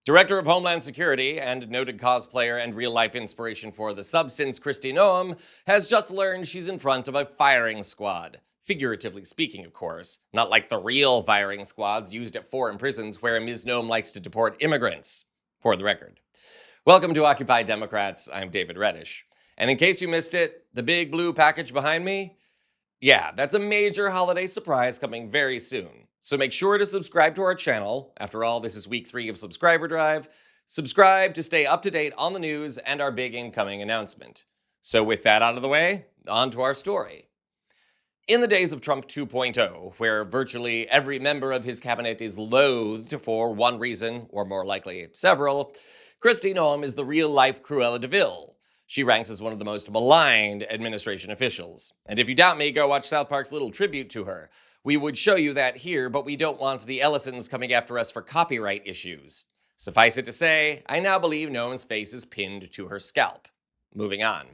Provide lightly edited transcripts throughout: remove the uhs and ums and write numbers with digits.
Director of Homeland Security and noted cosplayer and real-life inspiration for The Substance, Kristi Noem, has just learned she's in front of a firing squad. Figuratively speaking, of course, not like the real firing squads used at foreign prisons where Ms. Noem likes to deport immigrants, for the record. Welcome to Occupy Democrats. I'm David Reddish. And in case you missed it, the big blue package behind me? Yeah, that's a major holiday surprise coming very soon. So make sure to subscribe to our channel. After all, this is week 3 of Subscriber Drive. Subscribe to stay up to date on the news and our big incoming announcement. So with that out of the way, on to our story. In the days of Trump 2.0, where virtually every member of his cabinet is loathed for one reason, or more likely several, Kristi Noem is the real-life Cruella de Vil. She ranks as one of the most maligned administration officials. And if you doubt me, go watch South Park's little tribute to her. We would show you that here, but we don't want the Ellisons coming after us for copyright issues. Suffice it to say, I now believe Noem's face is pinned to her scalp. Moving on.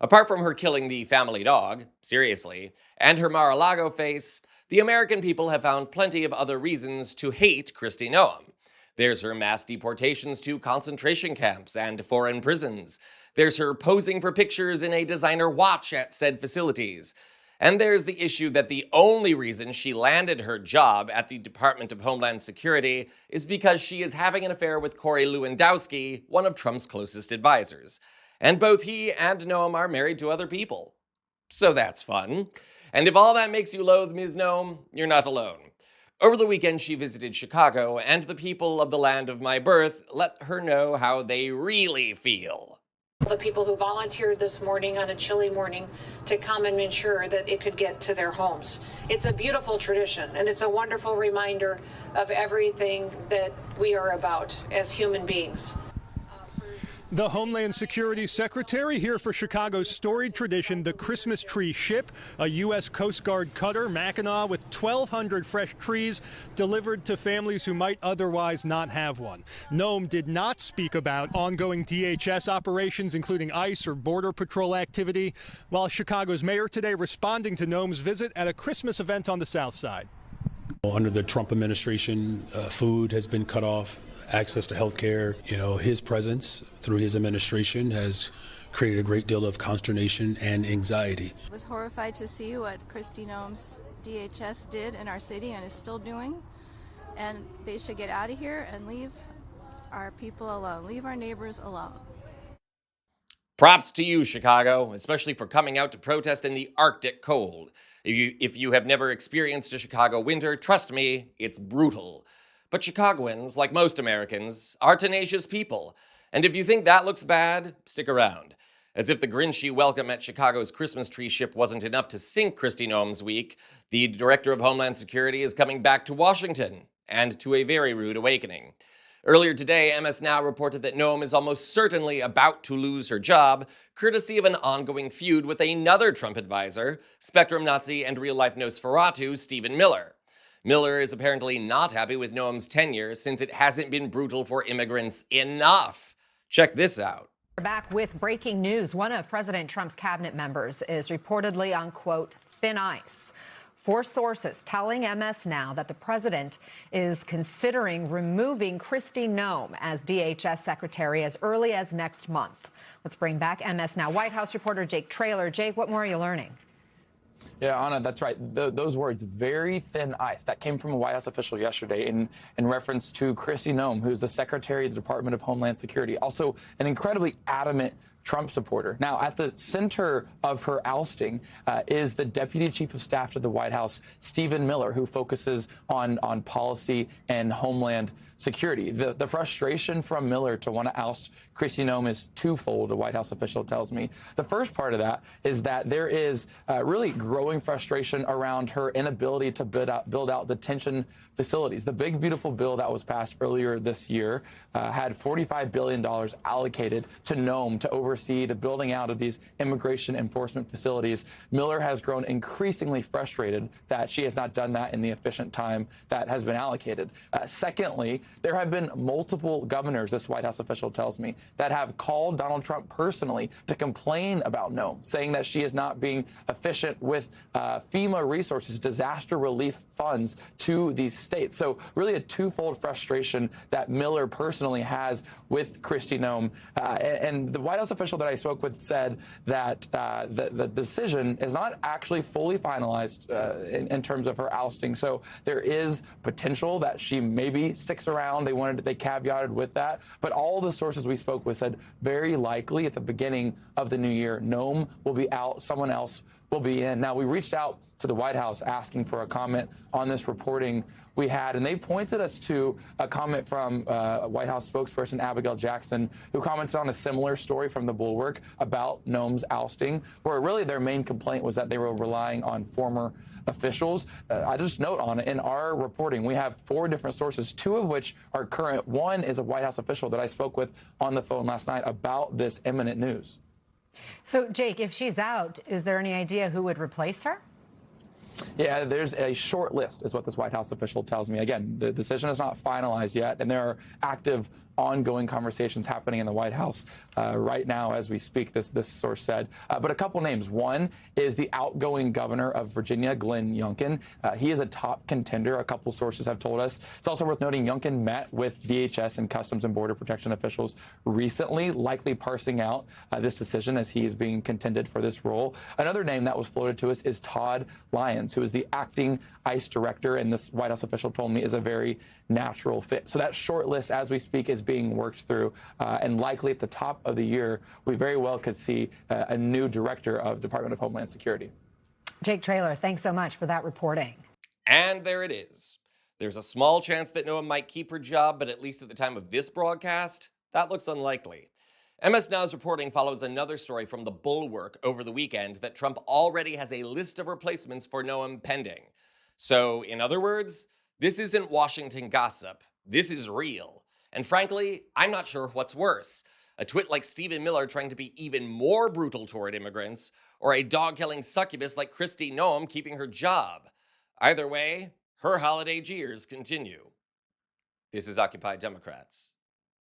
Apart from her killing the family dog, seriously, and her Mar-a-Lago face, the American people have found plenty of other reasons to hate Kristi Noem. There's her mass deportations to concentration camps and foreign prisons. There's her posing for pictures in a designer watch at said facilities. And there's the issue that the only reason she landed her job at the Department of Homeland Security is because she is having an affair with Corey Lewandowski, one of Trump's closest advisors. And both he and Noem are married to other people. So that's fun. And if all that makes you loathe Ms. Noem, you're not alone. Over the weekend, she visited Chicago, and the people of the land of my birth let her know how they really feel. The people who volunteered this morning on a chilly morning to come and ensure that it could get to their homes. It's a beautiful tradition, and it's a wonderful reminder of everything that we are about as human beings. The Homeland Security Secretary here for Chicago's storied tradition, the Christmas Tree Ship, a U.S. Coast Guard cutter, Mackinac, with 1,200 fresh trees delivered to families who might otherwise not have one. Noem did not speak about ongoing DHS operations, including ICE or Border Patrol activity, while Chicago's mayor today responding to Noem's visit at a Christmas event on the South Side. Under the Trump administration, food has been cut off, access to health care. His presence through his administration has created a great deal of consternation and anxiety. I was horrified to see what Kristi Noem's DHS did in our city and is still doing. And they should get out of here and leave our people alone, leave our neighbors alone. Props to you, Chicago, especially for coming out to protest in the Arctic cold. If you have never experienced a Chicago winter, trust me, it's brutal. But Chicagoans, like most Americans, are tenacious people. And if you think that looks bad, stick around. As if the Grinchy welcome at Chicago's Christmas Tree Ship wasn't enough to sink Kristi Noem's week, the Director of Homeland Security is coming back to Washington, and to a very rude awakening. Earlier today, MS Now reported that Noem is almost certainly about to lose her job, courtesy of an ongoing feud with another Trump advisor, Spectrum Nazi and real-life Nosferatu, Stephen Miller. Miller is apparently not happy with Noem's tenure since it hasn't been brutal for immigrants enough. Check this out. We're back with breaking news. One of President Trump's cabinet members is reportedly on, quote, thin ice. 4 sources telling MS Now that the president is considering removing Kristi Noem as DHS secretary as early as next month. Let's bring back MS Now White House reporter Jake Traylor. Jake, what more are you learning? Yeah, Anna, that's right. Those words, very thin ice, that came from a White House official yesterday in reference to Kristi Noem, who's the Secretary of the Department of Homeland Security, also an incredibly adamant Trump supporter. Now, at the center of her ousting is the Deputy Chief of Staff to the White House, Stephen Miller, who focuses on policy and Homeland Security. The frustration from Miller to want to oust Kristi Noem is twofold, a White House official tells me. The first part of that is that there is really growing frustration around her inability to build out detention facilities. The big, beautiful bill that was passed earlier this year had $45 billion allocated to Noem to oversee the building out of these immigration enforcement facilities. Miller has grown increasingly frustrated that she has not done that in the efficient time that has been allocated. Secondly, there have been multiple governors, this White House official tells me, that have called Donald Trump personally to complain about Noem, saying that she is not being efficient with FEMA resources, disaster relief funds to these state. So really a twofold frustration that Miller personally has with Kristi Noem. And the White House official that I spoke with said that the decision is not actually fully finalized in terms of her ousting. So there is potential that she maybe sticks around. They caveated with that. But all the sources we spoke with said very likely at the beginning of the new year, Noem will be out, someone else will be in. Now, we reached out to the White House asking for a comment on this reporting we had, and they pointed us to a comment from White House spokesperson Abigail Jackson, who commented on a similar story from the Bulwark about Noem's ousting, where really their main complaint was that they were relying on former officials. I just note on it, in our reporting, we have 4 different sources, 2 of which are current. One is a White House official that I spoke with on the phone last night about this imminent news. So, Jake, if she's out, is there any idea who would replace her? Yeah, there's a short list, is what this White House official tells me. Again, the decision is not finalized yet, and there are active, ongoing conversations happening in the White House right now as we speak, this source said. But a couple names. One is the outgoing governor of Virginia, Glenn Youngkin. He is a top contender, a couple sources have told us. It's also worth noting Youngkin met with DHS and Customs and Border Protection officials recently, likely parsing out this decision as he is being contended for this role. Another name that was floated to us is Todd Lyons, who is the acting ICE director, and this White House official told me is a very natural fit. So that short list, as we speak, is being worked through, and likely at the top of the year, we very well could see a new director of Department of Homeland Security. Jake Traylor, thanks so much for that reporting. And there it is. There's a small chance that Noem might keep her job, but at least at the time of this broadcast, that looks unlikely. MS Now's reporting follows another story from the Bulwark over the weekend that Trump already has a list of replacements for Noem pending. So, in other words, this isn't Washington gossip. This is real. And frankly, I'm not sure what's worse. A twit like Stephen Miller trying to be even more brutal toward immigrants, or a dog-killing succubus like Kristi Noem keeping her job. Either way, her holiday jeers continue. This is Occupy Democrats.